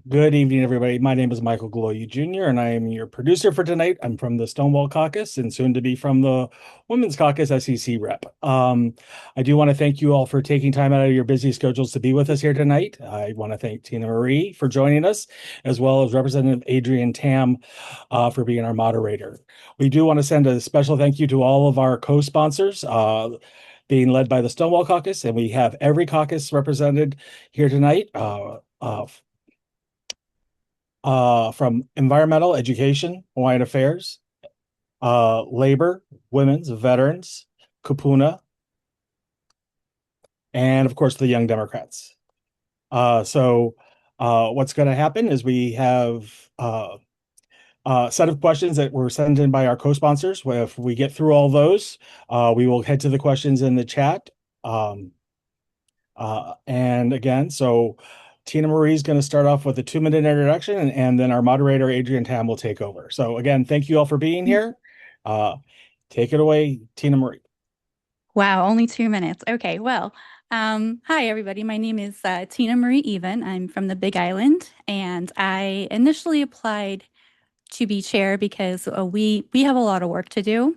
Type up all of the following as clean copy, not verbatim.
Good evening, everybody. My name is Michael Glowy Jr., and I am your producer for tonight. I'm from the Stonewall Caucus and soon to be from the Women's Caucus SEC rep. I do want to thank you all for taking time out of your busy schedules to be with us here tonight. I want to thank Tina Marie for joining us, as well as Representative Adrian Tam for being our moderator. We do want to send a special thank you to all of our co-sponsors, being led by the Stonewall Caucus, and we have every caucus represented here tonight. From environmental, education, Hawaiian affairs, labor, women's, veterans, Kūpūna, and of course the Young Democrats. What's going to happen is we have a set of questions that were sent in by our co-sponsors. If we get through all those, we will head to the questions in the chat. And again, Tina Marie is going to start off with a 2-minute introduction, and then our moderator, Adrian Tam, will take over. So again, thank you all for being here. Take it away, Tina Marie. Wow, only 2 minutes. Okay, well, hi everybody. My name is Tina Marie Even. I'm from the Big Island, and I initially applied to be chair because we have a lot of work to do.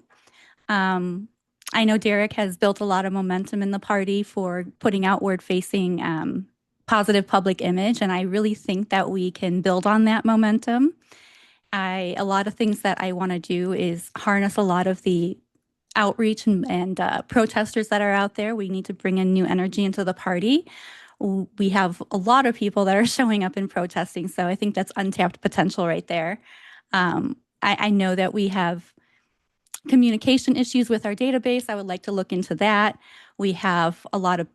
Um, I know Derek has built a lot of momentum in the party for putting outward-facing positive public image, and I really think that we can build on that momentum. A lot of things that I want to do is harness a lot of the outreach and protesters that are out there. We need to bring in new energy into the party. We have a lot of people that are showing up and protesting, so I think that's untapped potential right there. I know that we have communication issues with our database. I would like to look into that. We have a lot of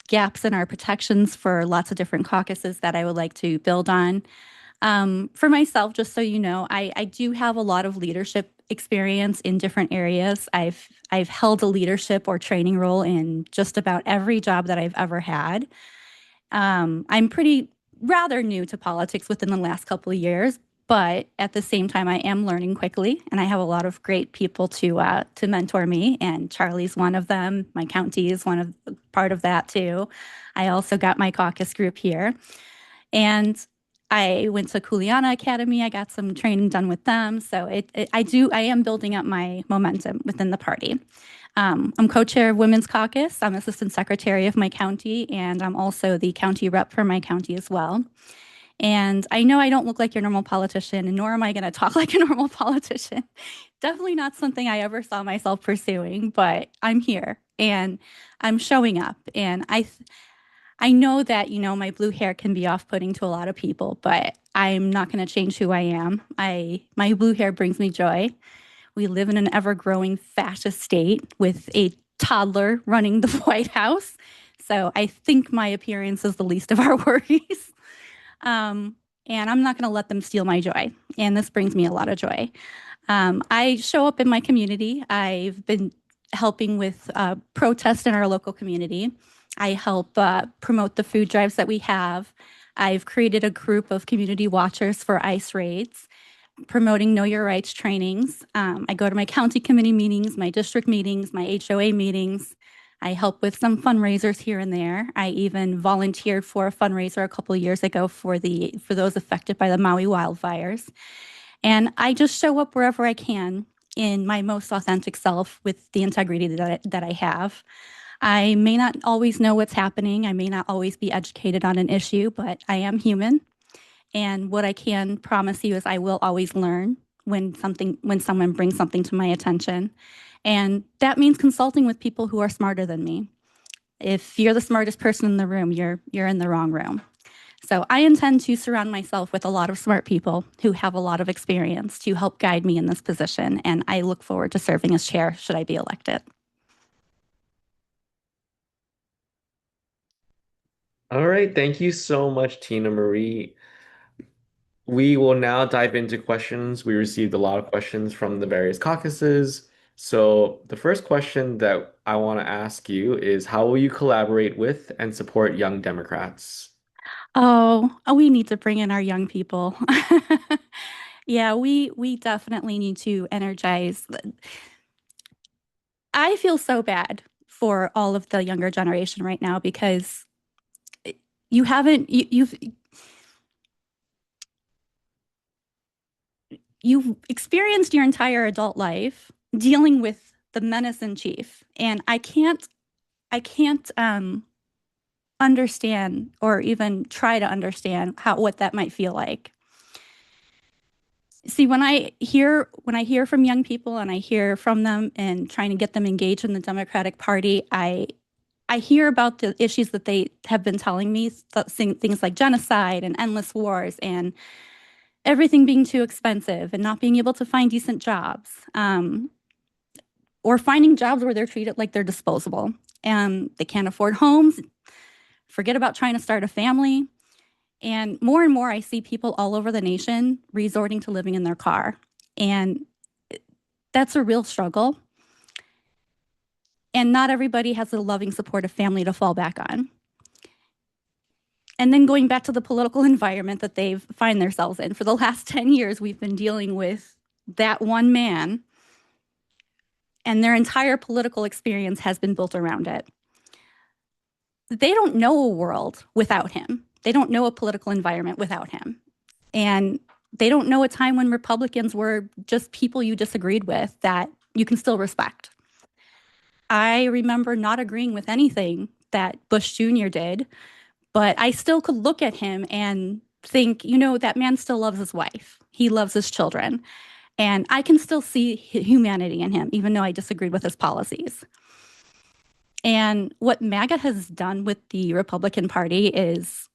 gaps in our protections for lots of different caucuses that I would like to build on. For myself, just so you know, I do have a lot of leadership experience in different areas. I've held a leadership or training role in just about every job that I've ever had. I'm pretty rather new to politics within the last couple of years, but at the same time, I am learning quickly, and I have a lot of great people to mentor me. And Charlie's one of them. My county is one of part of that too. I also got my caucus group here. And I went to Kuleana Academy. I got some training done with them. So I am building up my momentum within the party. I'm co-chair of Women's Caucus. I'm assistant secretary of my county, and I'm also the county rep for my county as well. And I know I don't look like your normal politician, and nor am I going to talk like a normal politician. Definitely not something I ever saw myself pursuing, but I'm here and I'm showing up. And I know that, my blue hair can be off-putting to a lot of people, but I'm not going to change who I am. My blue hair brings me joy. We live in an ever-growing fascist state with a toddler running the White House. So I think my appearance is the least of our worries. Um, and I'm not going to let them steal my joy. And this brings me a lot of joy. I show up in my community. I've been helping with protests in our local community. I help promote the food drives that we have. I've created a group of community watchers for ICE raids, promoting Know Your Rights trainings. I go to my county committee meetings, my district meetings, my HOA meetings. I help with some fundraisers here and there. I even volunteered for a fundraiser a couple of years ago for those affected by the Maui wildfires. And I just show up wherever I can in my most authentic self with the integrity that I have. I may not always know what's happening. I may not always be educated on an issue, but I am human. And what I can promise you is I will always learn when someone brings something to my attention. And that means consulting with people who are smarter than me. If you're the smartest person in the room, you're in the wrong room. So I intend to surround myself with a lot of smart people who have a lot of experience to help guide me in this position. And I look forward to serving as chair should I be elected. All right, thank you so much, Tina Marie. We will now dive into questions. We received a lot of questions from the various caucuses. So, the first question that I want to ask you is how will you collaborate with and support young Democrats? Oh, we need to bring in our young people. Yeah, we definitely need to energize. I feel so bad for all of the younger generation right now because you haven't you've you've experienced your entire adult life dealing with the menace in chief, and I can't understand or even try to understand what that might feel like. See, when I hear from young people and I hear from them and trying to get them engaged in the Democratic Party, I hear about the issues that they have been telling me, things like genocide and endless wars and everything being too expensive and not being able to find decent jobs, or finding jobs where they're treated like they're disposable and they can't afford homes. Forget about trying to start a family. And more, I see people all over the nation resorting to living in their car. And that's a real struggle. And not everybody has a loving, supportive family to fall back on. And then going back to the political environment that they've find themselves in. For the last 10 years, we've been dealing with that one man, and their entire political experience has been built around it. They don't know a world without him. They don't know a political environment without him. And they don't know a time when Republicans were just people you disagreed with that you can still respect. I remember not agreeing with anything that Bush Jr. did, but I still could look at him and think, that man still loves his wife. He loves his children. And I can still see humanity in him, even though I disagreed with his policies. And what MAGA has done with the Republican Party is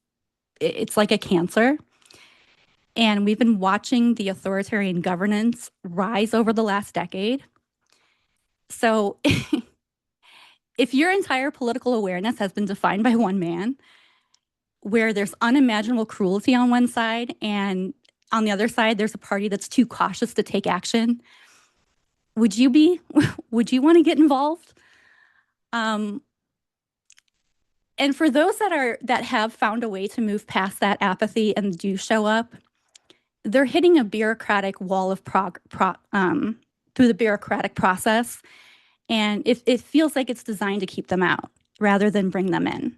it's like a cancer. And we've been watching the authoritarian governance rise over the last decade. So if your entire political awareness has been defined by one man, where there's unimaginable cruelty on one side, and on the other side, there's a party that's too cautious to take action, would you want to get involved? And for those that have found a way to move past that apathy and do show up, they're hitting a bureaucratic wall of through the bureaucratic process, and it feels like it's designed to keep them out rather than bring them in.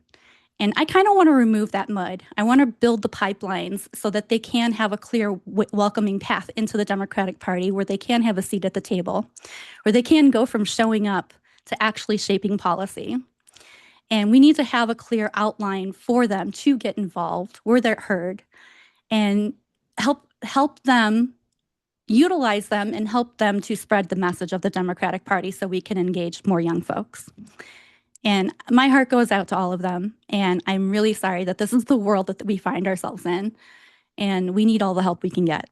And I kind of want to remove that mud. I want to build the pipelines so that they can have a clear, welcoming path into the Democratic Party, where they can have a seat at the table, where they can go from showing up to actually shaping policy. And we need to have a clear outline for them to get involved, where they're heard, and help them, utilize them, and help them to spread the message of the Democratic Party so we can engage more young folks. And my heart goes out to all of them. And I'm really sorry that this is the world that we find ourselves in. And we need all the help we can get.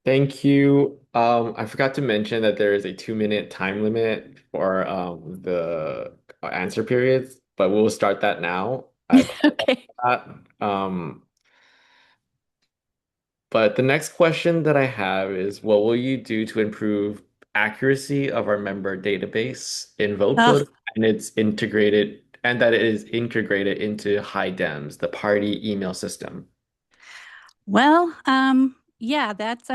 Thank you. I forgot to mention that there is a 2-minute time limit for the answer periods, but we'll start that now. Okay. But the next question that I have is, what will you do to improve accuracy of our member database in vote builder, and that it is integrated into High Dems, the party email system? Well, yeah, that's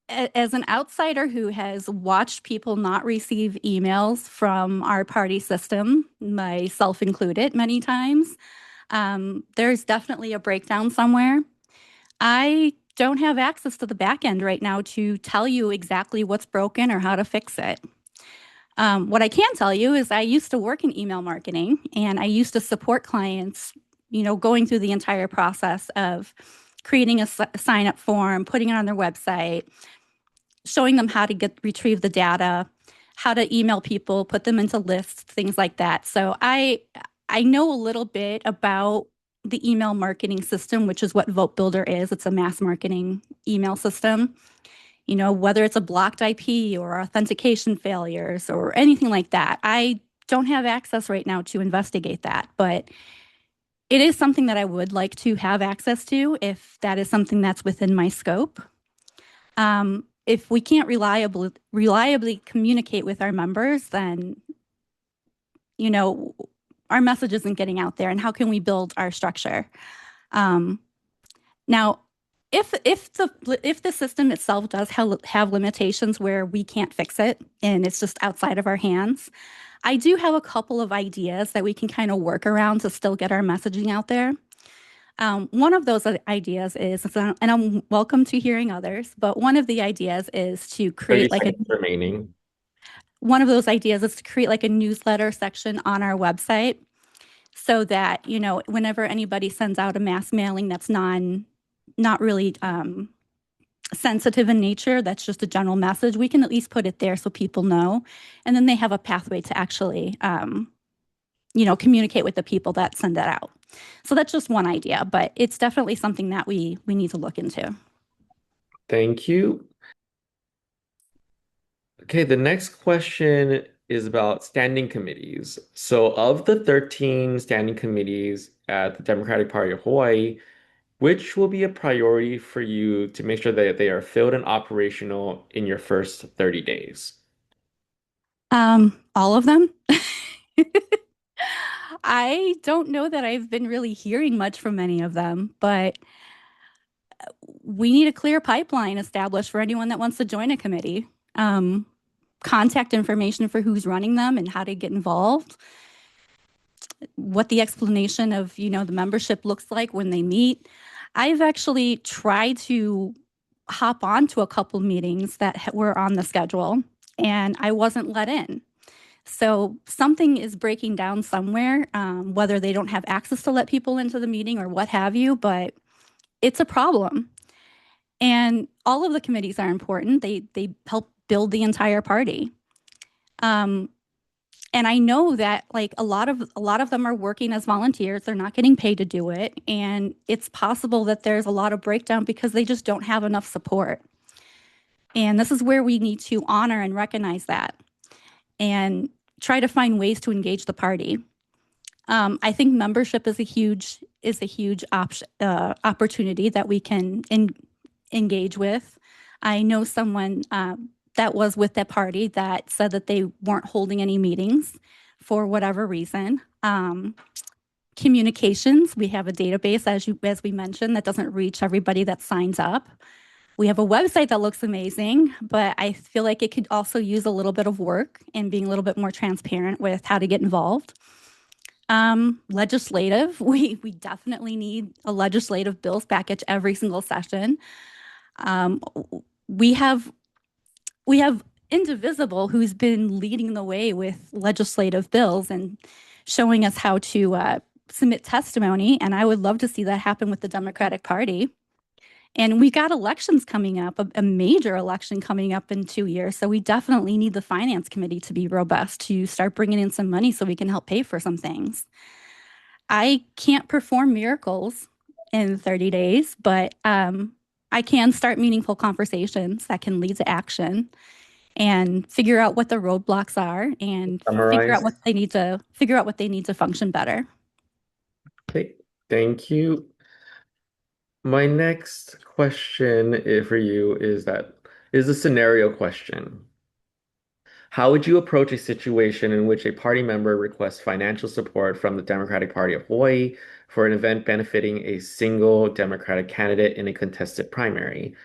as an outsider who has watched people not receive emails from our party system, myself included, many times, there's definitely a breakdown somewhere. I don't have access to the back end right now to tell you exactly what's broken or how to fix it. What I can tell you is I used to work in email marketing, and I used to support clients, going through the entire process of creating a sign-up form, putting it on their website, showing them how to retrieve the data, how to email people, put them into lists, things like that. So I know a little bit about the email marketing system, which is what Vote Builder is. It's a mass marketing email system. Whether it's a blocked IP or authentication failures or anything like that. I don't have access right now to investigate that, but it is something that I would like to have access to if that is something that's within my scope. If we can't reliably communicate with our members, then, our message isn't getting out there, and how can we build our structure? Now, if the system itself does have limitations where we can't fix it and it's just outside of our hands, I do have a couple of ideas that we can kind of work around to still get our messaging out there. One of those ideas is, and I'm welcome to hearing others, but one of the ideas is to 30 create seconds remaining. one of those ideas is to create like a newsletter section on our website so that, whenever anybody sends out a mass mailing that's not really sensitive in nature, that's just a general message, we can at least put it there so people know. And then they have a pathway to actually, communicate with the people that send that out. So that's just one idea, but it's definitely something that we need to look into. Thank you. Okay, the next question is about standing committees. So, of the 13 standing committees at the Democratic Party of Hawaii, which will be a priority for you to make sure that they are filled and operational in your first 30 days? All of them. I don't know that I've been really hearing much from any of them, but we need a clear pipeline established for anyone that wants to join a committee. Contact information for who's running them and how to get involved, what the explanation of, the membership looks like when they meet. I've actually tried to hop on to a couple meetings that were on the schedule, and I wasn't let in. So something is breaking down somewhere, whether they don't have access to let people into the meeting or what have you, but it's a problem. And all of the committees are important. They help build the entire party. And I know that like a lot of them are working as volunteers. They're not getting paid to do it. And it's possible that there's a lot of breakdown because they just don't have enough support. And this is where we need to honor and recognize that and try to find ways to engage the party. I think membership is a huge opportunity that we can engage with. I know someone that was with that party that said that they weren't holding any meetings for whatever reason. Communications, we have a database, as we mentioned, that doesn't reach everybody that signs up. We have a website that looks amazing, but I feel like it could also use a little bit of work and being a little bit more transparent with how to get involved. Legislative, we definitely need a legislative bills package every single session. We have Indivisible, who's been leading the way with legislative bills and showing us how to submit testimony, and I would love to see that happen with the Democratic Party. And we got elections coming up, a major election coming up in 2 years. So we definitely need the finance committee to be robust to start bringing in some money so we can help pay for some things. I can't perform miracles in 30 days, but I can start meaningful conversations that can lead to action and figure out what the roadblocks are and figure out what they need to function better. Okay, thank you. My next question for you is a scenario question. How would you approach a situation in which a party member requests financial support from the Democratic Party of Hawaii for an event benefiting a single Democratic candidate in a contested primary?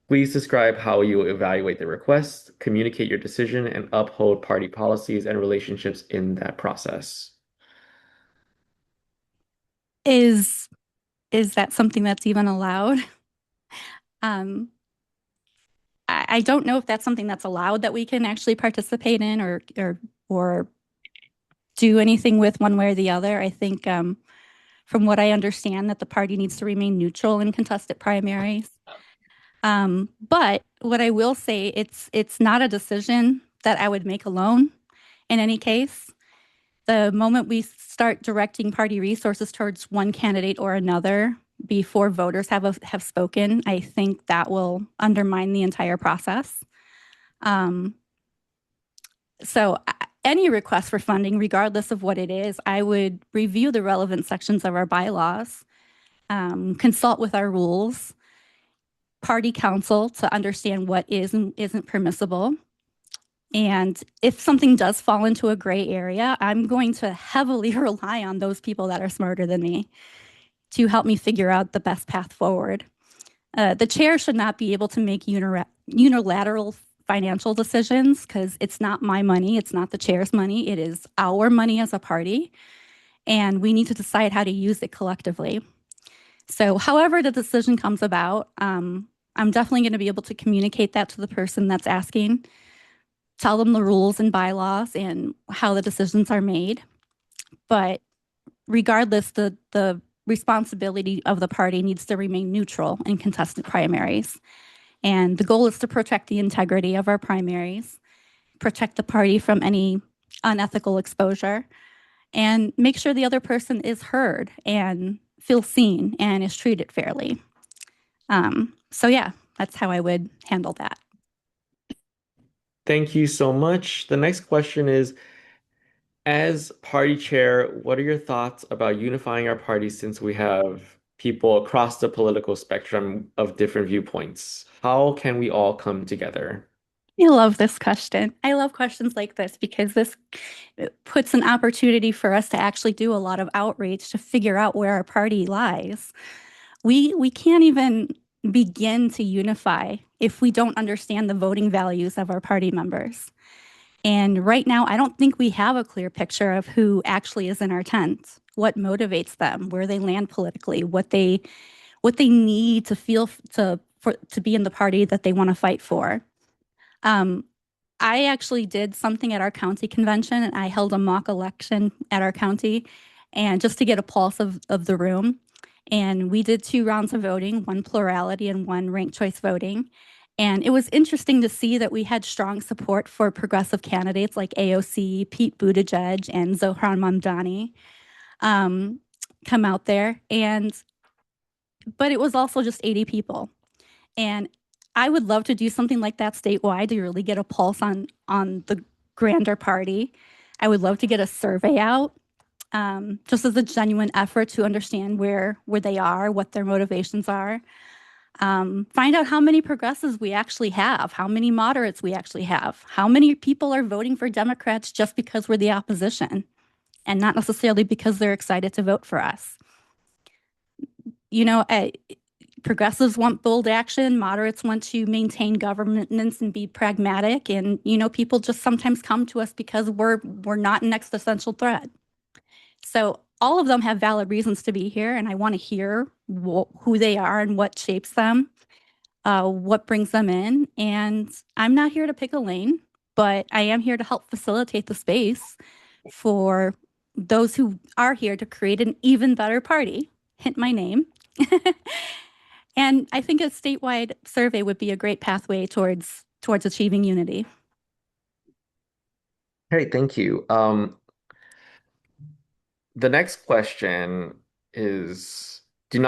Please describe how you evaluate the request, communicate your decision, and uphold party policies and relationships in that process. Is that something that's even allowed? I don't know if that's something that's allowed that we can actually participate in or do anything with one way or the other. I think from what I understand that the party needs to remain neutral in contested primaries. But what I will say, it's not a decision that I would make alone in any case. The moment we start directing party resources towards one candidate or another before voters have spoken, I think that will undermine the entire process. So any request for funding, regardless of what it is, I would review the relevant sections of our bylaws, consult with our rules, party council to understand what is and isn't permissible. And if something does fall into a gray area, I'm going to heavily rely on those people that are smarter than me to help me figure out the best path forward. The chair should not be able to make unilateral financial decisions because it's not my money. It's not the chair's money. It is our money as a party. And we need to decide how to use it collectively. So however the decision comes about, I'm definitely going to be able to communicate that to the person that's asking, tell them the rules and bylaws and how the decisions are made. But regardless, the responsibility of the party needs to remain neutral in contested primaries. And the goal is to protect the integrity of our primaries, protect the party from any unethical exposure, and make sure the other person is heard and feels seen and is treated fairly. So yeah, that's how I would handle that. Thank you so much. The next question is, as party chair, what are your thoughts about unifying our party since we have people across the political spectrum of different viewpoints? How can we all come together? I love this question. I love questions like this because this puts an opportunity for us to actually do a lot of outreach to figure out where our party lies. We can't even begin to unify if we don't understand the voting values of our party members. And right now, I don't think we have a clear picture of who actually is in our tent, what motivates them, where they land politically, what they need to feel to be in the party that they want to fight for. Um, I actually did something at our county convention, and I held a mock election at our county, and just to get a pulse of the room. And we did 2 rounds of voting, one plurality and one ranked choice voting. And it was interesting to see that we had strong support for progressive candidates like AOC, Pete Buttigieg, and Zohran Mamdani um, come out there. But it was also just 80 people. And I would love to do something like that statewide to really get a pulse on the grander party. I would love to get a survey out, just as a genuine effort to understand where they are, what their motivations are. Find out how many progressives we actually have, how many moderates we actually have, how many people are voting for Democrats just because we're the opposition and not necessarily because they're excited to vote for us. You know, progressives want bold action, moderates want to maintain governance and be pragmatic, and people just sometimes come to us because we're not an existential threat. So all of them have valid reasons to be here, and I want to hear who they are and what shapes them, what brings them in. And I'm not here to pick a lane, but I am here to help facilitate the space for those who are here to create an even better party. Hint my name. And I think a statewide survey would be a great pathway towards achieving unity. Great, thank you. The next question is, by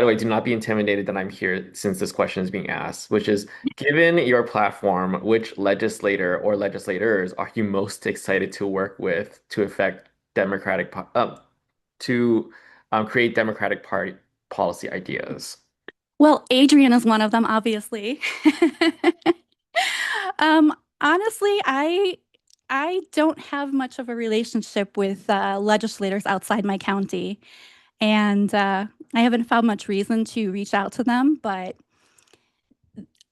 the way, do not be intimidated that I'm here since this question is being asked, which is, given your platform, which legislator or legislators are you most excited to work with to affect to create democratic party policy ideas? Well, Adrian is one of them, obviously. Honestly, I don't have much of a relationship with legislators outside my county, and I haven't found much reason to reach out to them. But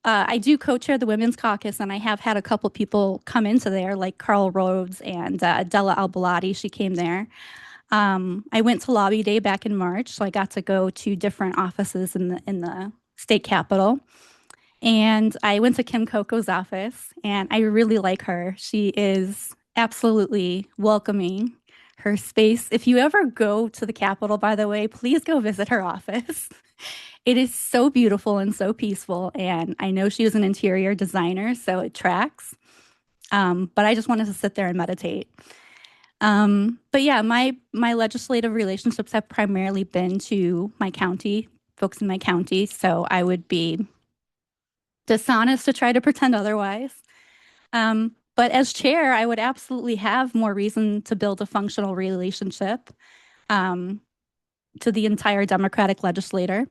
I do co-chair the Women's Caucus, and I have had a couple people come into there, like Carl Rhodes and Della Albalati. She came there. I went to Lobby Day back in March, so I got to go to different offices in the state capitol. And I went to Kim Coco's office, and I really like her. She is absolutely welcoming. Her space, if you ever go to the Capitol, by the way, please go visit her office. It is so beautiful and so peaceful. And I know she was an interior designer, so it tracks. But I just wanted to sit there and meditate. But yeah, my legislative relationships have primarily been to my county, folks in my county. So I would be dishonest to try to pretend otherwise. But as chair, I would absolutely have more reason to build a functional relationship to the entire Democratic legislator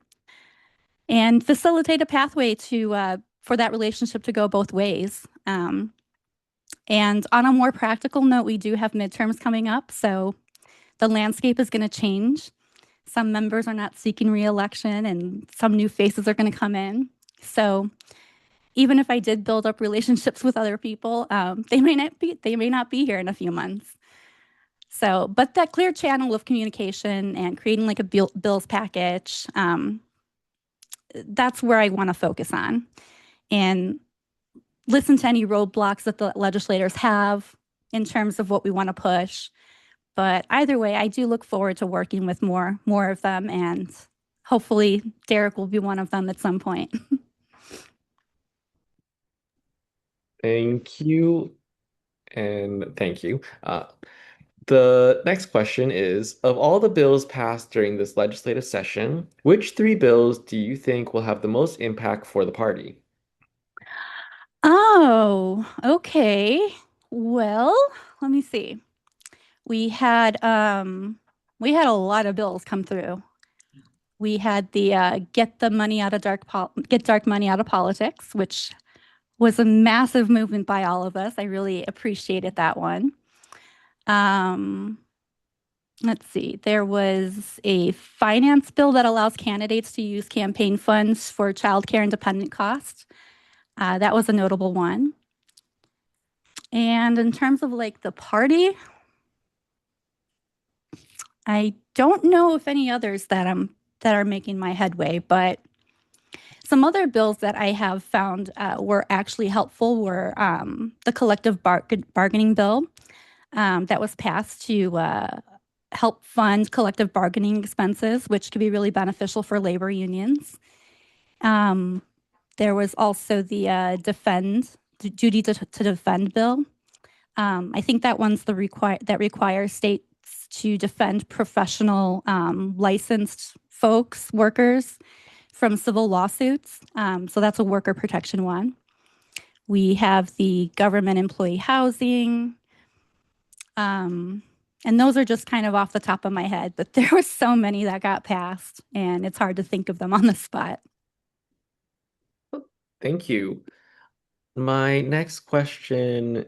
and facilitate a pathway to for that relationship to go both ways. And on a more practical note, we do have midterms coming up, so the landscape is going to change. Some members are not seeking reelection, and some new faces are going to come in. So even if I did build up relationships with other people, they may not be here in a few months. So, but that clear channel of communication and creating like a bills package, that's where I want to focus on and listen to any roadblocks that the legislators have in terms of what we want to push. But either way, I do look forward to working with more of them, and hopefully Derek will be one of them at some point. Thank you. And thank you. The next question is, of all the bills passed during this legislative session, which three bills do you think will have the most impact for the party? Oh, okay. Well, let me see. We had um we had a lot of bills come through. We had the get dark money out of politics, which was a massive movement by all of us. I really appreciated that one. Um, let's see. There was a finance bill that allows candidates to use campaign funds for childcare and dependent costs. That was a notable one. And in terms of like the party, I don't know if any others that are making my headway, but some other bills that I have found were actually helpful were the bargaining bill that was passed to help fund collective bargaining expenses, which could be really beneficial for labor unions. Um, there was also the duty to defend bill. I think that one's that requires states to defend professional licensed workers from civil lawsuits. So that's a worker protection one. We have the government employee housing. And those are just kind of off the top of my head, but there were so many that got passed, and it's hard to think of them on the spot. Thank you. My next question,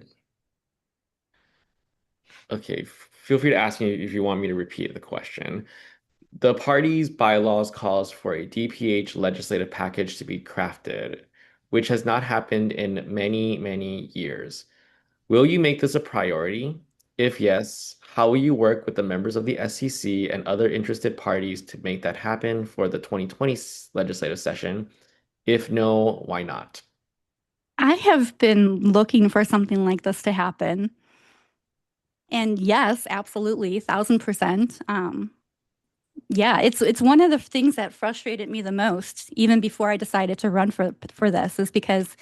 okay, feel free to ask me if you want me to repeat the question. The party's bylaws calls for a DPH legislative package to be crafted, which has not happened in many, many years. Will you make this a priority? If yes, how will you work with the members of the SCC and other interested parties to make that happen for the 2020 legislative session? If no, why not? I have been looking for something like this to happen. And yes, absolutely, 1000%. Yeah, it's one of the things that frustrated me the most, even before I decided to run for this, is because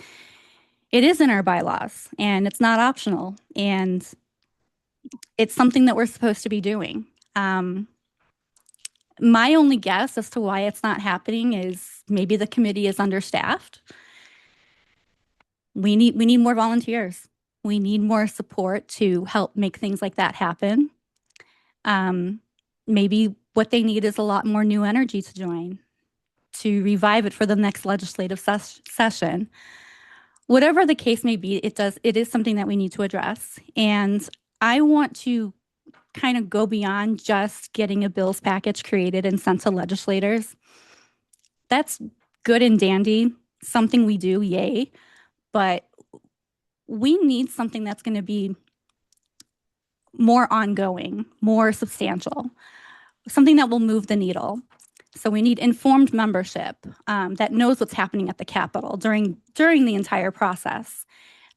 it is in our bylaws and it's not optional, and it's something that we're supposed to be doing. Um, my only guess as to why it's not happening is maybe the committee is understaffed. We need more volunteers. We need more support to help make things like that happen. Um, maybe what they need is a lot more new energy to join, to revive it for the next legislative session. Whatever the case may be, it is something that we need to address. And I want to kind of go beyond just getting a bills package created and sent to legislators. That's good and dandy, something we do, yay. But we need something that's going to be more ongoing, more substantial, something that will move the needle. So we need informed membership that knows what's happening at the Capitol during the entire process,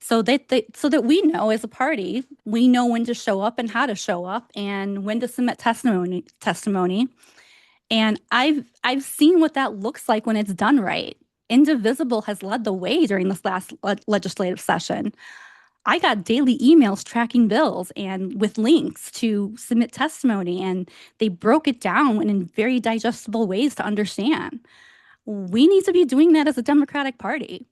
so that we know as a party, we know when to show up and how to show up and when to submit testimony. And I've seen what that looks like when it's done right. Indivisible has led the way during this last legislative session. I got daily emails tracking bills and with links to submit testimony, and they broke it down in very digestible ways to understand. We need to be doing that as a Democratic Party.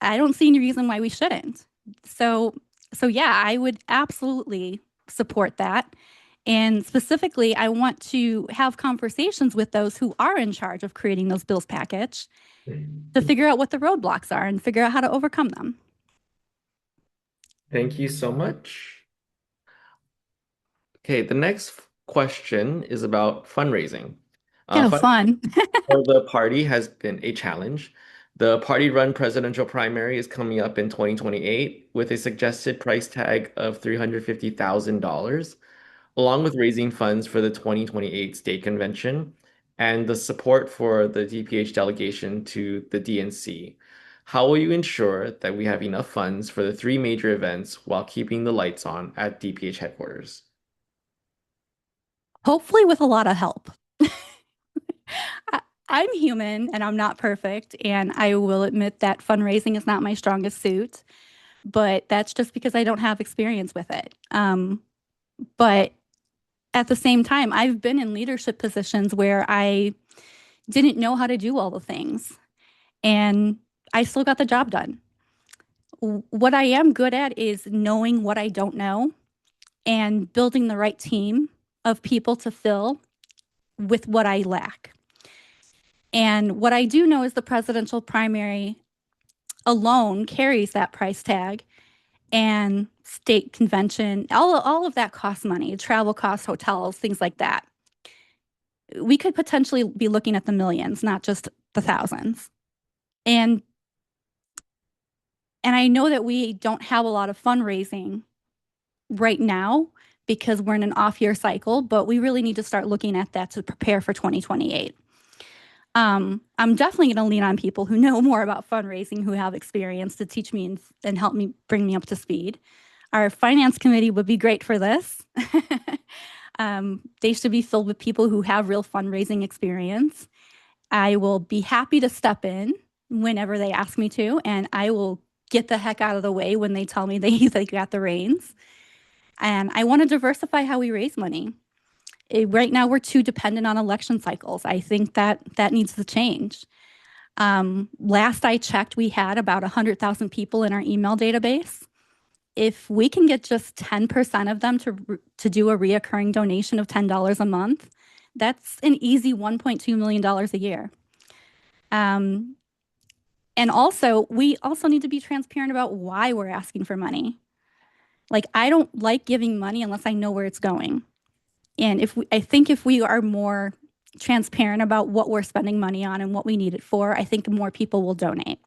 I don't see any reason why we shouldn't. So, so yeah, I would absolutely support that. And specifically, I want to have conversations with those who are in charge of creating those bills package to figure out what the roadblocks are and figure out how to overcome them. Thank you so much. Okay, the next question is about fundraising. Yeah, Fundraising fun. for the party has been a challenge. The party-run presidential primary is coming up in 2028 with a suggested price tag of $350,000, along with raising funds for the 2028 state convention and the support for the DPH delegation to the DNC. How will you ensure that we have enough funds for the three major events while keeping the lights on at DPH headquarters? Hopefully with a lot of help. I, I'm human and I'm not perfect, and I will admit that fundraising is not my strongest suit, but that's just because I don't have experience with it. But at the same time, I've been in leadership positions where I didn't know how to do all the things, and I still got the job done. What I am good at is knowing what I don't know and building the right team of people to fill with what I lack. And what I do know is the presidential primary alone carries that price tag, and state convention, all of that costs money, travel costs, hotels, things like that. We could potentially be looking at the millions, not just the thousands. And I know that we don't have a lot of fundraising right now because we're in an off year cycle, but we really need to start looking at that to prepare for 2028. I'm definitely going to lean on people who know more about fundraising, who have experience to teach me and help me bring me up to speed. Our finance committee would be great for this. They should be filled with people who have real fundraising experience. I will be happy to step in whenever they ask me to, and I will get the heck out of the way when they tell me they got the reins. And I want to diversify how we raise money. Right now, we're too dependent on election cycles. I think that needs to change. Last I checked, we had about 100,000 people in our email database. If we can get just 10% of them to do a reoccurring donation of $10 a month, that's an easy $1.2 million a year. And also, we also need to be transparent about why we're asking for money. Like, I don't like giving money unless I know where it's going. And I think if we are more transparent about what we're spending money on and what we need it for, I think more people will donate.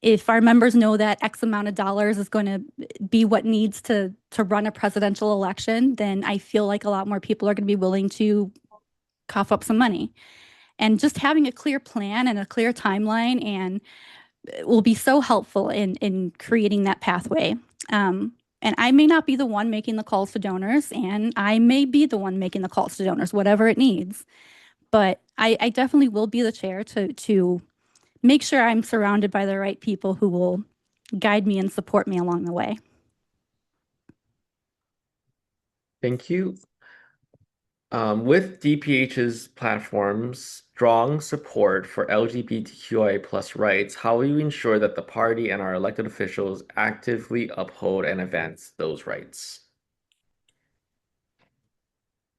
If our members know that X amount of dollars is going to be what needs to run a presidential election, then I feel like a lot more people are going to be willing to cough up some money. And just having a clear plan and a clear timeline and will be so helpful in creating that pathway. And I may not be the one making the calls to donors, and I may be the one making the calls to donors, whatever it needs. But I definitely will be the chair to make sure I'm surrounded by the right people who will guide me and support me along the way. Thank you. With DPH's platform's strong support for LGBTQIA plus rights, how will you ensure that the party and our elected officials actively uphold and advance those rights?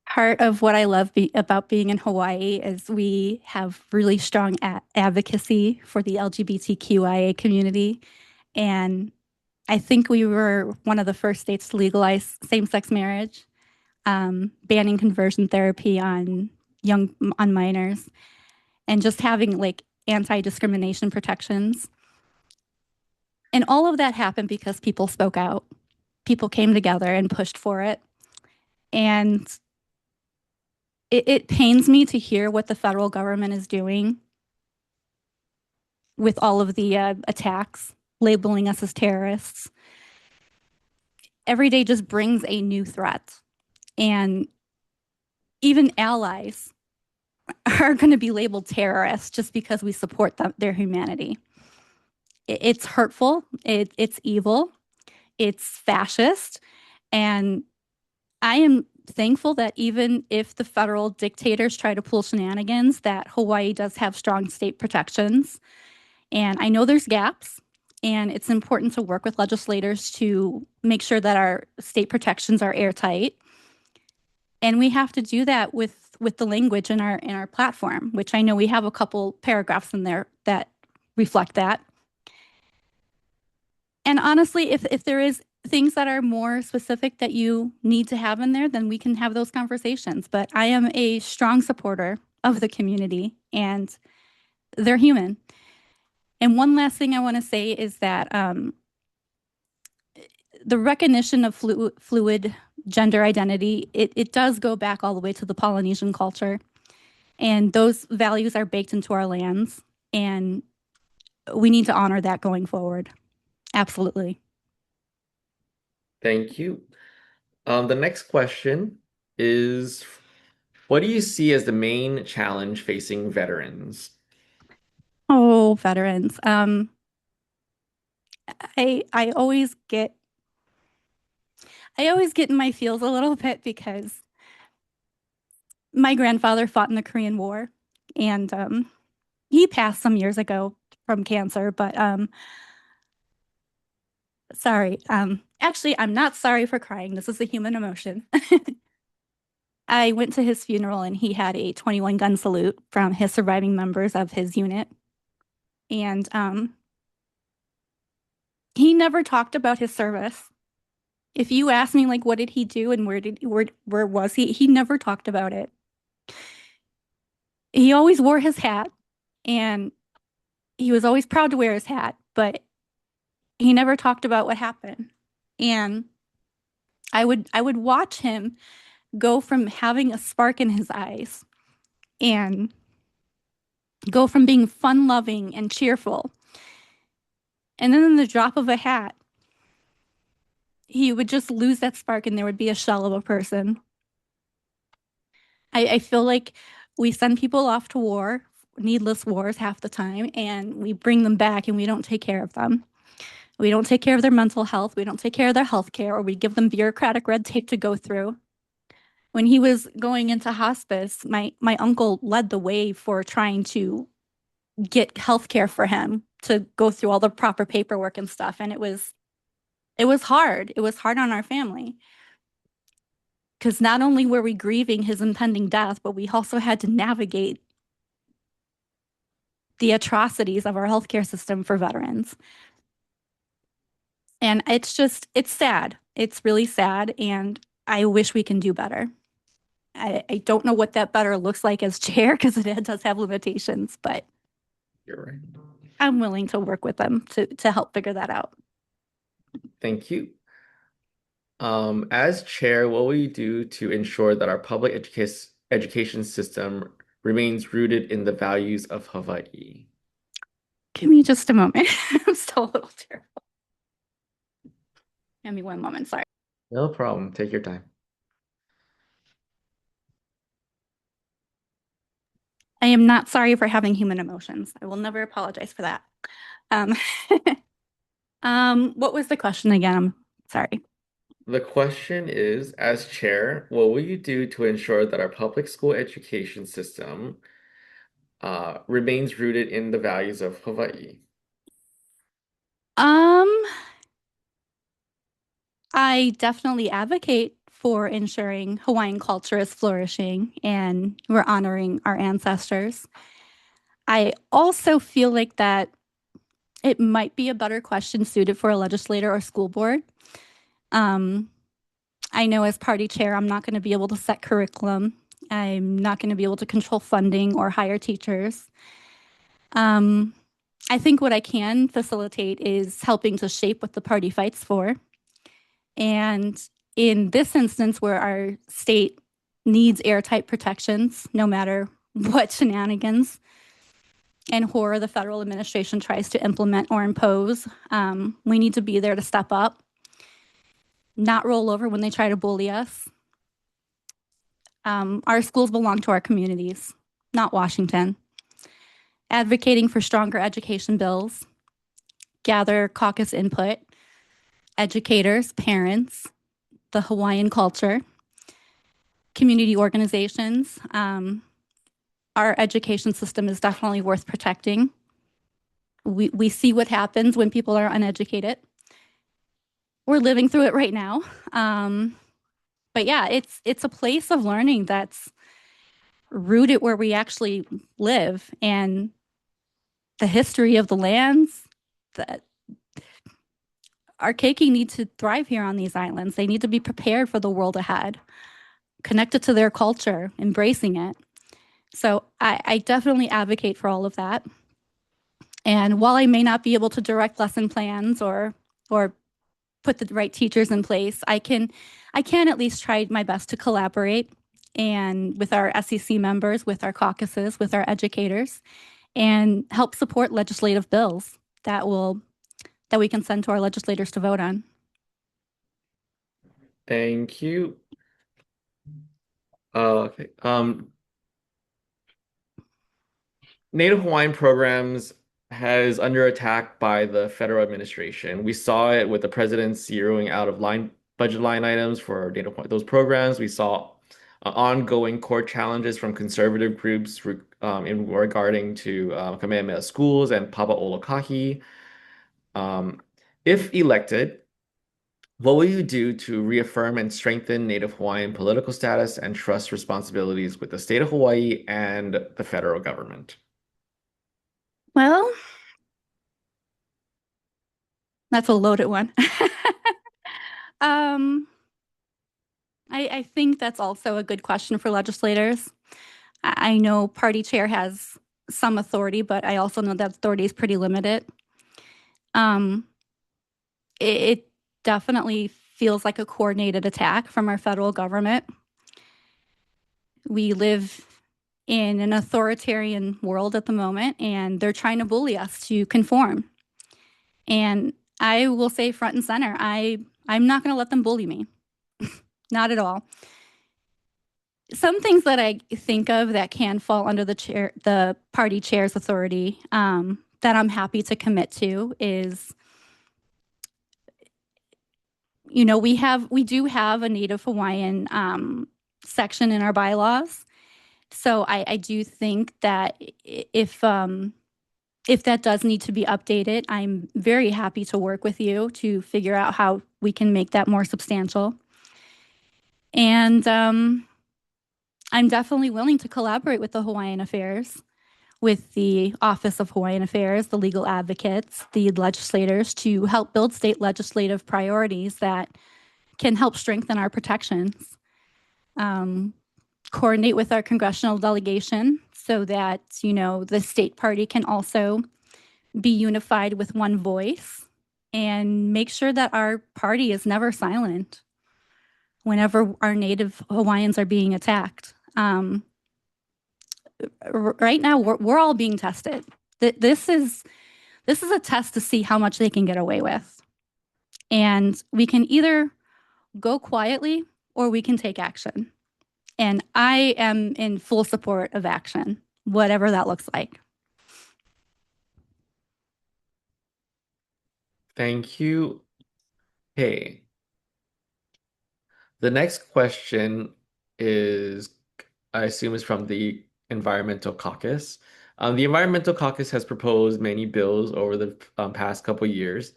Part of what I love about being in Hawaii is we have really strong advocacy for the LGBTQIA community. And I think we were one of the first states to legalize same-sex marriage, banning conversion therapy on minors, and just having like anti-discrimination protections. And all of that happened because people spoke out. People came together and pushed for it. And it pains me to hear what the federal government is doing with all of the attacks, labeling us as terrorists. Every day just brings a new threat. And even allies are going to be labeled terrorists just because we support their humanity. It's hurtful, it's evil, it's fascist, and I am thankful that even if the federal dictators try to pull shenanigans, that Hawaii does have strong state protections. And I know there's gaps, and it's important to work with legislators to make sure that our state protections are airtight. And we have to do that with the language in our platform, which I know we have a couple paragraphs in there that reflect that. And honestly, if there is things that are more specific that you need to have in there, then we can have those conversations. But I am a strong supporter of the community, and they're human. And one last thing I want to say is that the recognition of fluid gender identity, it does go back all the way to the Polynesian culture. And those values are baked into our lands. And we need to honor that going forward. Absolutely. Thank you. The next question is, what do you see as the main challenge facing veterans? Oh, veterans. I always get in my feels a little bit because my grandfather fought in the Korean War, and he passed some years ago from cancer. But sorry. Actually, I'm not sorry for crying. This is a human emotion. I went to his funeral, and he had a 21 gun salute from his surviving members of his unit, and he never talked about his service. If you ask me, like, what did he do and where was he? He never talked about it. He always wore his hat, and he was always proud to wear his hat, but he never talked about what happened. And I would watch him go from having a spark in his eyes and go from being fun-loving and cheerful. And then in the drop of a hat, he would just lose that spark and there would be a shell of a person. I feel like we send people off to war, needless wars half the time, and we bring them back and we don't take care of them. We don't take care of their mental health. We don't take care of their health care, or we give them bureaucratic red tape to go through. When he was going into hospice, my uncle led the way for trying to get health care for him to go through all the proper paperwork and stuff. And it was hard. It was hard on our family because not only were we grieving his impending death, but we also had to navigate the atrocities of our healthcare system for veterans. And it's sad. It's really sad. And I wish we can do better. I don't know what that better looks like as chair because it does have limitations, but You're right. I'm willing to work with them to help figure that out. Thank you. As chair, what will you do to ensure that our public education system remains rooted in the values of Hawaii? Give me just a moment. I'm still a little terrible. Give me one moment. Sorry. No problem. Take your time. I am not sorry for having human emotions. I will never apologize for that. Um, what was the question again? I'm sorry. The question is, as chair, what will you do to ensure that our public school education system remains rooted in the values of Hawaii? Um, I definitely advocate for ensuring Hawaiian culture is flourishing and we're honoring our ancestors. I also feel like that it might be a better question suited for a legislator or school board. Um, I know as party chair, I'm not going to be able to set curriculum. I'm not going to be able to control funding or hire teachers. Um, I think what I can facilitate is helping to shape what the party fights for. And in this instance, where our state needs airtight protections, no matter what shenanigans and horror the federal administration tries to implement or impose, we need to be there to step up, not roll over when they try to bully us. Our schools belong to our communities, not Washington. Advocating for stronger education bills, gather caucus input, educators, parents, the Hawaiian culture, community organizations. Our education system is definitely worth protecting. We see what happens when people are uneducated. We're living through it right now. But yeah, it's a place of learning that's rooted where we actually live and the history of the lands that our keiki need to thrive here on these islands. They need to be prepared for the world ahead, connected to their culture, embracing it. So I definitely advocate for all of that. And while I may not be able to direct lesson plans or put the right teachers in place, I can at least try my best to collaborate and with our SEC members, with our caucuses, with our educators, and help support legislative bills that we can send to our legislators to vote on. Thank you. Okay. Native Hawaiian programs has under attack by the federal administration. We saw it with the president zeroing out of budget line items for those programs. We saw ongoing court challenges from conservative groups in regarding to Kamehameha schools and Papa Olakahi. Um, if elected, what will you do to reaffirm and strengthen Native Hawaiian political status and trust responsibilities with the state of Hawaii and the federal government? Well, that's a loaded one. um, I think that's also a good question for legislators. I know party chair has some authority, but I also know that authority is pretty limited. Um, it definitely feels like a coordinated attack from our federal government. We live in an authoritarian world at the moment, and they're trying to bully us to conform. And I will say front and center, I'm not going to let them bully me. Not at all. Some things that I think of that can fall under the party chair's authority, that I'm happy to commit to is, we do have a Native Hawaiian section in our bylaws. So I do think that if that does need to be updated, I'm very happy to work with you to figure out how we can make that more substantial. And I'm definitely willing to collaborate with the Hawaiian Affairs, with the Office of Hawaiian Affairs, the legal advocates, the legislators to help build state legislative priorities that can help strengthen our protections. Coordinate with our congressional delegation so that, the state party can also be unified with one voice, and make sure that our party is never silent whenever our Native Hawaiians are being attacked. Right now, we're all being tested. This is a test to see how much they can get away with. And we can either go quietly or we can take action. And I am in full support of action, whatever that looks like. Thank you. Hey, the next question is, I assume, is from the Environmental Caucus. The Environmental Caucus has proposed many bills over the past couple years.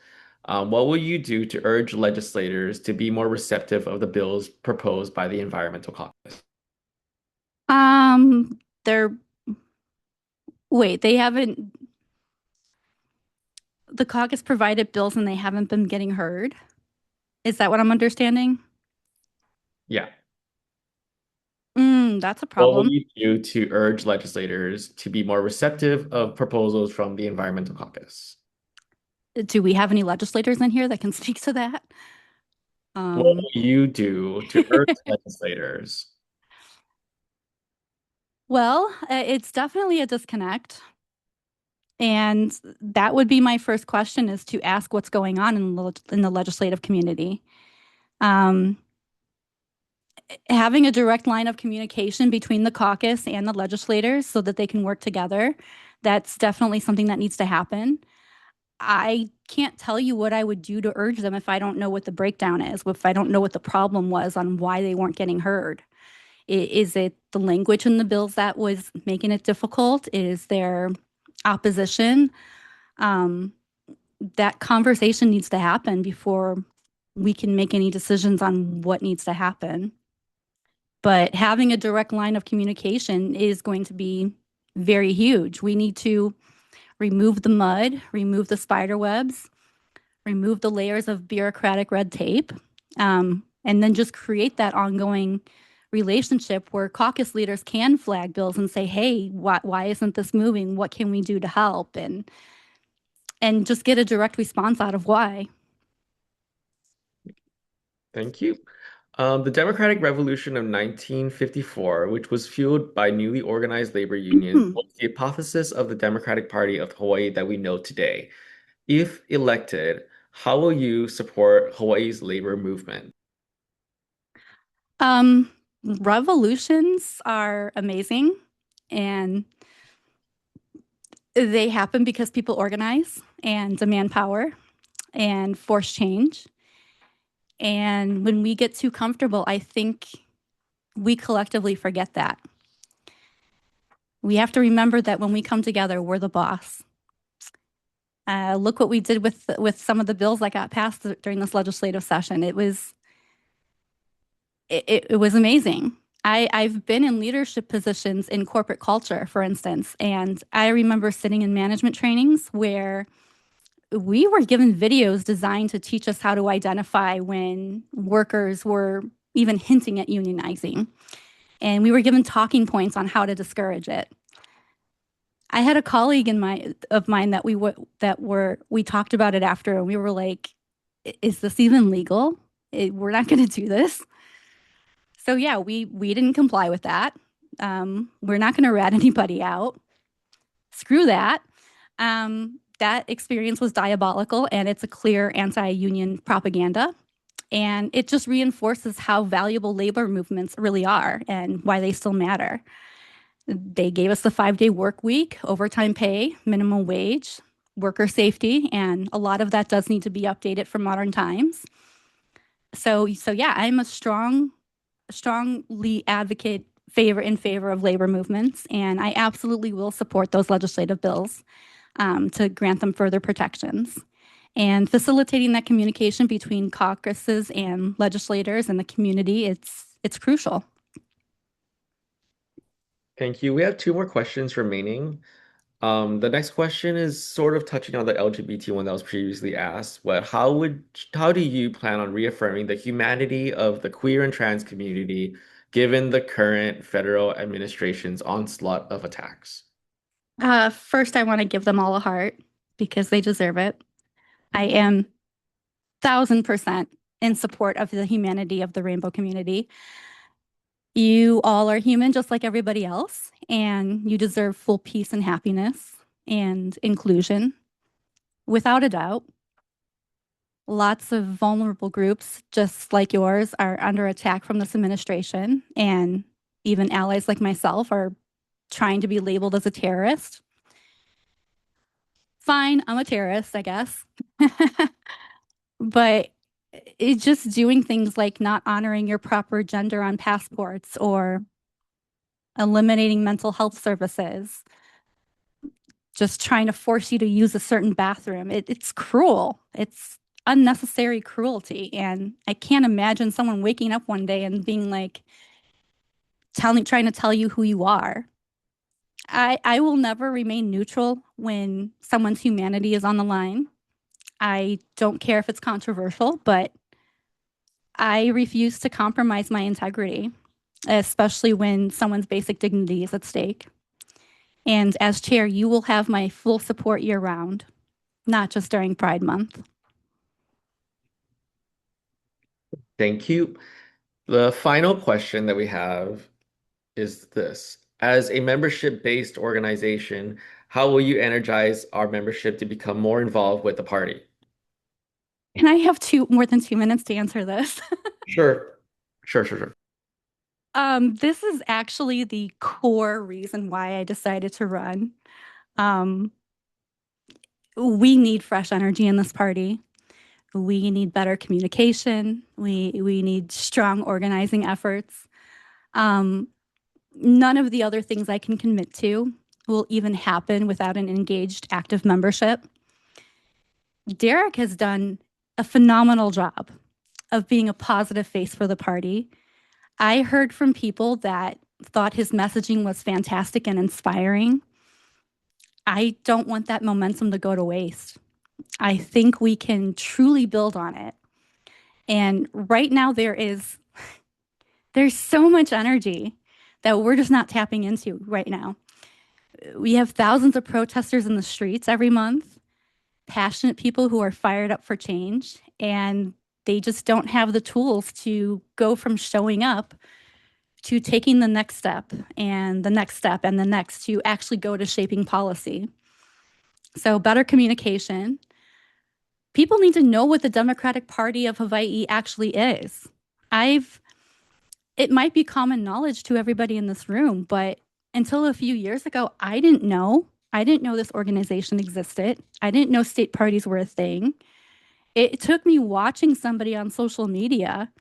What will you do to urge legislators to be more receptive of the bills proposed by the Environmental Caucus? They're wait, they haven't the caucus provided bills and they haven't been getting heard. Is that what I'm understanding? Yeah. That's a What will problem. you do to urge legislators to be more receptive of proposals from the Environmental Caucus? Do we have any legislators in here that can speak to that? What will you do to urge legislators? Well, it's definitely a disconnect. And that would be my first question, is to ask what's going on in the legislative community. Having a direct line of communication between the caucus and the legislators so that they can work together, that's definitely something that needs to happen. I can't tell you what I would do to urge them if I don't know what the breakdown is, if I don't know what the problem was on why they weren't getting heard. Is it the language in the bills that was making it difficult? Is there opposition? That conversation needs to happen before we can make any decisions on what needs to happen. But having a direct line of communication is going to be very huge. We need to remove the mud, remove the spider webs, remove the layers of bureaucratic red tape, and then just create that ongoing relationship where caucus leaders can flag bills and say, hey, why isn't this moving? What can we do to help? And and just get a direct response out of why. Thank you. The Democratic Revolution of 1954, which was fueled by newly organized labor unions, was the hypothesis of the Democratic Party of Hawaii that we know today. If elected, how will you support Hawaii's labor movement? Um, Revolutions are amazing and they happen because people organize and demand power and force change. And when we get too comfortable, I think we collectively forget that. We have to remember that when we come together, we're the boss. Look what we did with some of the bills that got passed during this legislative session. It was amazing. I've been in leadership positions in corporate culture, for instance, and I remember sitting in management trainings where we were given videos designed to teach us how to identify when workers were even hinting at unionizing. And we were given talking points on how to discourage it. I had a colleague of mine that we talked about it after, and we were like, "Is this even legal? We're not going to do this." So yeah, we didn't comply with that. We're not going to rat anybody out. Screw that. That experience was diabolical, and it's a clear anti-union propaganda. And it just reinforces how valuable labor movements really are and why they still matter. They gave us the 5-day work week, overtime pay, minimum wage, worker safety, and a lot of that does need to be updated for modern times. So yeah, I'm a strongly advocate in favor of labor movements, and I absolutely will support those legislative bills to grant them further protections. And facilitating that communication between caucuses and legislators and the community, it's crucial. Thank you. We have two more questions remaining. The next question is sort of touching on the LGBT one that was previously asked, but how do you plan on reaffirming the humanity of the queer and trans community given the current federal administration's onslaught of attacks? First, I want to give them all a heart because they deserve it. I am 1,000% in support of the humanity of the rainbow community. You all are human just like everybody else, and you deserve full peace and happiness and inclusion. Without a doubt, lots of vulnerable groups, just like yours, are under attack from this administration, and even allies like myself are trying to be labeled as a terrorist. Fine, I'm a terrorist, I guess. But it's just doing things like not honoring your proper gender on passports or eliminating mental health services, just trying to force you to use a certain bathroom. It's cruel. It's unnecessary cruelty. And I can't imagine someone waking up one day and being like, trying to tell you who you are. I will never remain neutral when someone's humanity is on the line. I don't care if it's controversial, but I refuse to compromise my integrity, especially when someone's basic dignity is at stake. And as chair, you will have my full support year round, not just during Pride Month. Thank you. The final question that we have is this. As a membership-based organization, how will you energize our membership to become more involved with the party? Can I have more than 2 minutes to answer this? Sure. Sure. This is actually the core reason why I decided to run. Um, we need fresh energy in this party. We need better communication. We need strong organizing efforts. Um, None of the other things I can commit to will even happen without an engaged, active membership. Derek has done a phenomenal job of being a positive face for the party. I heard from people that thought his messaging was fantastic and inspiring. I don't want that momentum to go to waste. I think we can truly build on it. And right now there's so much energy that we're just not tapping into right now. We have thousands of protesters in the streets every month. passionate people who are fired up for change, and they just don't have the tools to go from showing up to taking the next step and the next step and the next to actually go to shaping policy. So better communication. People need to know what the Democratic Party of Hawaii actually is. I've It might be common knowledge to everybody in this room, but until a few years ago, I didn't know. I didn't know this organization existed. I didn't know state parties were a thing. It took me watching somebody on social media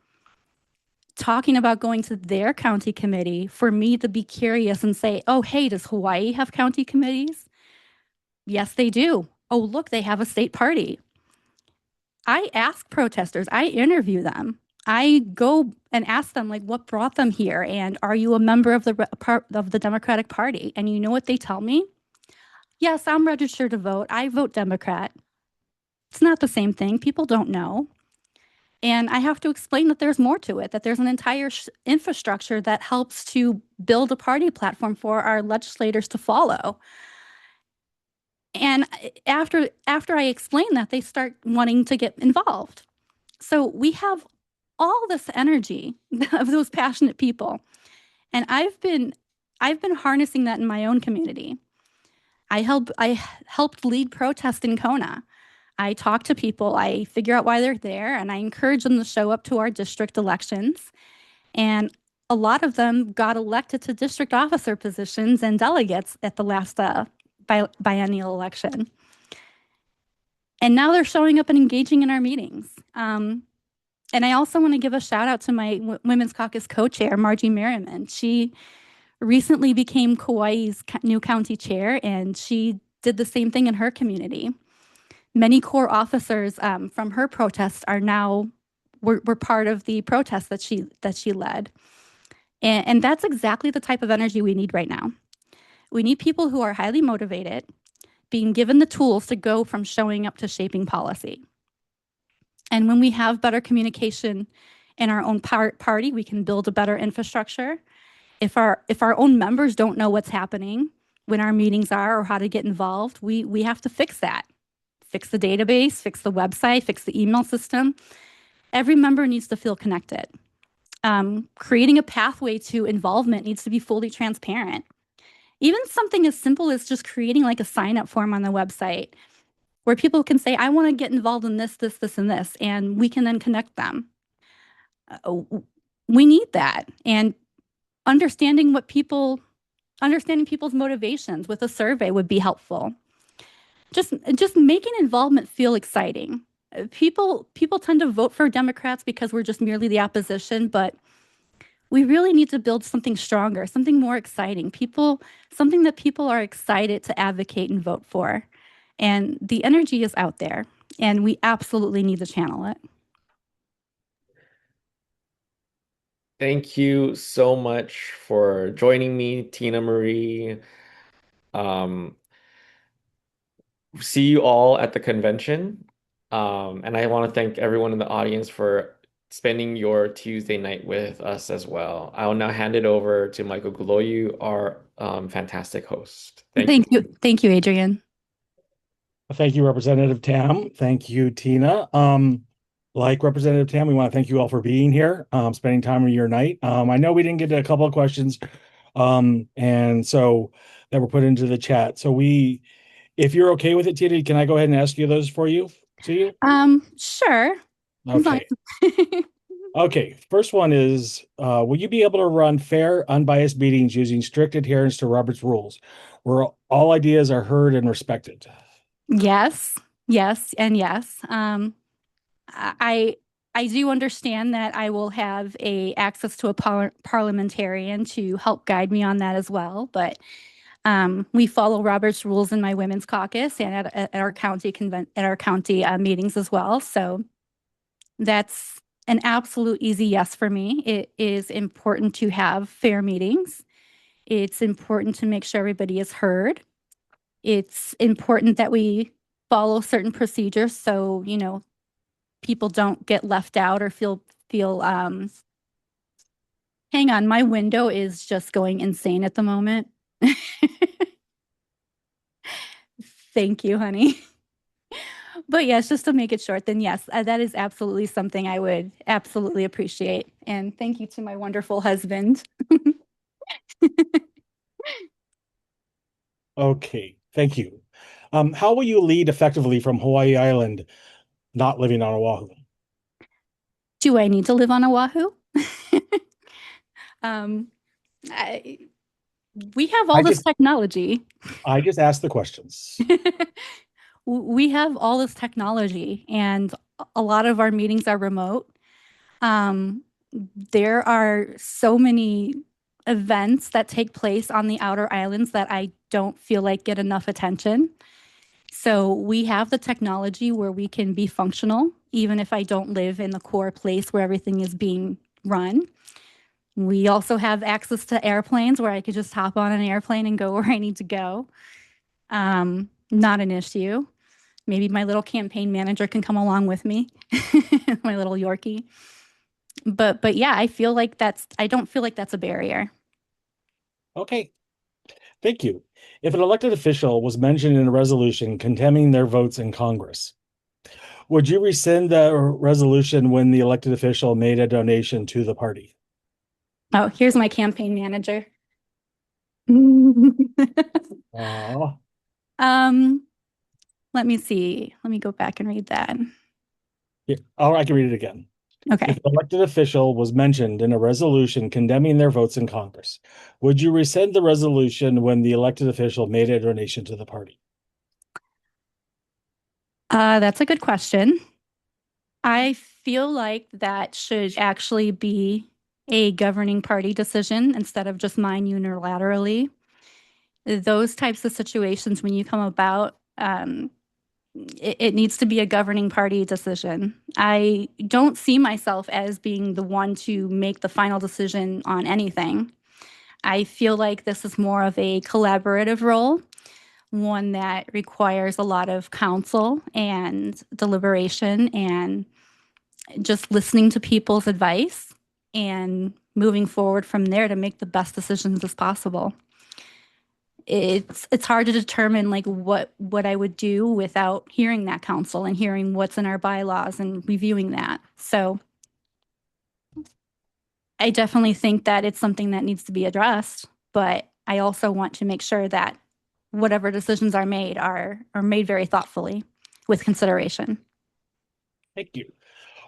talking about going to their county committee for me to be curious and say, oh, hey, does Hawaii have county committees? Yes, they do. Oh, look, they have a state party. I ask protesters, I interview them. I go and ask them like what brought them here and are you a member of the Democratic Party? And you know what they tell me? Yes, I'm registered to vote. I vote Democrat. It's not the same thing. People don't know. And I have to explain that there's more to it, that there's an entire infrastructure that helps to build a party platform for our legislators to follow. And after I explain that, they start wanting to get involved. So we have all this energy of those passionate people. And I've been harnessing that in my own community. I helped lead protest in Kona. I talk to people, I figure out why they're there, and I encourage them to show up to our district elections. And a lot of them got elected to district officer positions and delegates at the last biennial election. And now they're showing up and engaging in our meetings. And I also want to give a shout out to my Women's Caucus co-chair, Margie Merriman. She recently became Kauai's new county chair, and she did the same thing in her community. Many core officers from her protest are now were part of the protest that she led. And that's exactly the type of energy we need right now. We need people who are highly motivated, being given the tools to go from showing up to shaping policy. And when we have better communication in our own party, we can build a better infrastructure. If our own members don't know what's happening, when our meetings are, or how to get involved, we have to fix that. Fix the database, fix the website, fix the email system. Every member needs to feel connected. Creating a pathway to involvement needs to be fully transparent. Even something as simple as just creating like a sign-up form on the website where people can say, I want to get involved in this, this, this, and this, and we can then connect them. We need that. And understanding people's motivations with a survey would be helpful. Just making involvement feel exciting. People tend to vote for Democrats because we're just merely the opposition, but we really need to build something stronger, something more exciting. Something that people are excited to advocate and vote for. And the energy is out there, and we absolutely need to channel it. Thank you so much for joining me, Tina Marie. See you all at the convention. And I want to thank everyone in the audience for spending your Tuesday night with us as well. I will now hand it over to Michael Guloyu, our fantastic host. Thank you. Thank you, Adrian. Thank you, Representative Tam. Thank you, Tina. Like Representative Tam, we want to thank you all for being here, spending time of your night. I know we didn't get to a couple of questions, and so that were put into the chat. So if you're okay with it, Tina, can I go ahead and ask you those for you? To you? Sure. Okay. Okay. First one is, will you be able to run fair, unbiased meetings using strict adherence to Robert's rules, where all ideas are heard and respected? Yes, and yes. I do understand that I will have access to a parliamentarian to help guide me on that as well. But we follow Robert's rules in my women's caucus and at our county meetings as well. So that's an absolute easy yes for me. It is important to have fair meetings. It's important to make sure everybody is heard. It's important that we follow certain procedures so, people don't get left out or feel hang on, my window is just going insane at the moment. Thank you, honey. But yes, just to make it short, then yes, that is absolutely something I would absolutely appreciate. And thank you to my wonderful husband. Okay, thank you. How will you lead effectively from Hawaii Island, not living on Oahu? Do I need to live on Oahu? Um, I, we have all I this just technology. I just asked the questions. We have all this technology, and a lot of our meetings are remote. Um, there are so many events that take place on the outer islands that I don't feel like get enough attention. So we have the technology where we can be functional, even if I don't live in the core place where everything is being run. We also have access to airplanes where I could just hop on an airplane and go where I need to go. Not an issue. Maybe my little campaign manager can come along with me, my little Yorkie. But yeah, I don't feel like that's a barrier. Okay, thank you. If an elected official was mentioned in a resolution condemning their votes in Congress, would you rescind the resolution when the elected official made a donation to the party? Oh, here's my campaign manager. Oh, Um, let me see. Let me go back and read that. yeah. Oh, I can read it again. If Okay. an elected official was mentioned in a resolution condemning their votes in Congress, would you rescind the resolution when the elected official made a donation to the party? That's a good question. I feel like that should actually be a governing party decision instead of just mine unilaterally. Those types of situations, when you come about, it needs to be a governing party decision. I don't see myself as being the one to make the final decision on anything. I feel like this is more of a collaborative role, one that requires a lot of counsel and deliberation and just listening to people's advice and moving forward from there to make the best decisions as possible. It's hard to determine like what I would do without hearing that counsel and hearing what's in our bylaws and reviewing that. So I definitely think that it's something that needs to be addressed, but I also want to make sure that whatever decisions are made very thoughtfully with consideration. Thank you.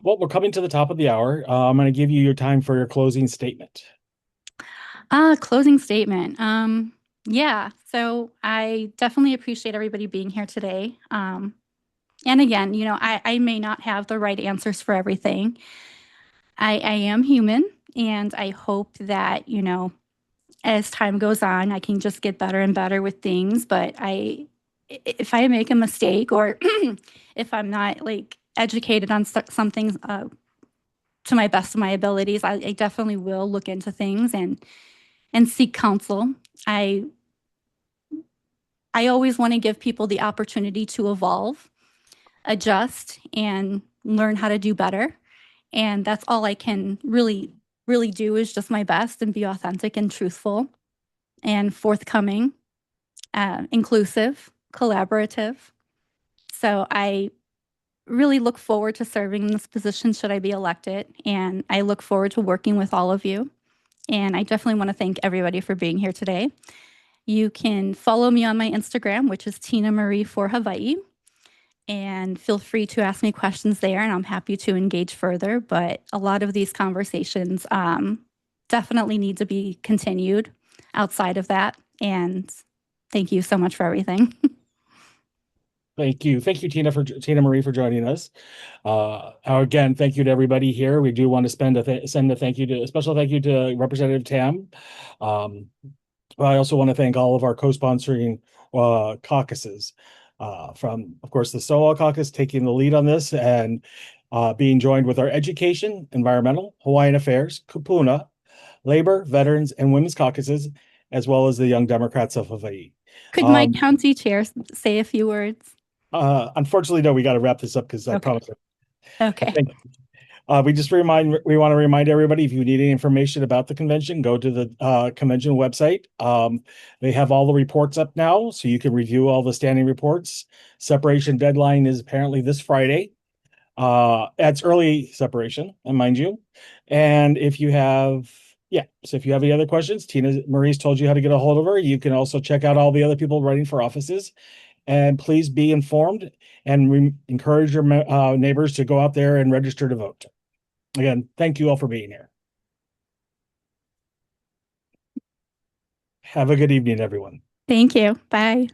Well, we're coming to the top of the hour. I'm going to give you your time for your closing statement. Closing statement. Yeah, so I definitely appreciate everybody being here today. And again, I may not have the right answers for everything. I am human, and I hope that, as time goes on, I can just get better and better with things. But if I make a mistake or if I'm not like educated on some things to my best of my abilities, I definitely will look into things and seek counsel. I I always want to give people the opportunity to evolve, adjust, and learn how to do better. And that's all I can really do is just my best and be authentic and truthful and forthcoming, inclusive, collaborative. So I really look forward to serving in this position should I be elected. And I look forward to working with all of you. And I definitely want to thank everybody for being here today. You can follow me on my Instagram, which is Tina Marie for Hawaii. And feel free to ask me questions there, and I'm happy to engage further. But a lot of these conversations definitely need to be continued outside of that. And thank you so much for everything. Thank you. Thank you, Tina Marie, for joining us. Again, thank you to everybody here. We do want to send a special thank you to Representative Tam. Um, I also want to thank all of our co-sponsoring caucuses, from, of course, the Stonewall Caucus taking the lead on this and being joined with our Education, Environmental, Hawaiian Affairs, Kūpūna, Labor, Veterans, and Women's Caucuses, as well as the Young Democrats of Hawaii. Could my county chair say a few words? Unfortunately, no, we got to wrap this up because I Okay. promised. Okay. Thank you. We want to remind everybody, if you need any information about the convention, go to the convention website. They have all the reports up now, so you can review all the standing reports. Separation deadline is apparently this Friday. It's early separation, mind you. And if you have, yeah, so if you have any other questions, Tina Marie's told you how to get a hold of her. You can also check out all the other people running for offices. And please be informed and encourage your neighbors to go out there and register to vote. Again, thank you all for being here. Have a good evening, everyone. Thank you. Bye.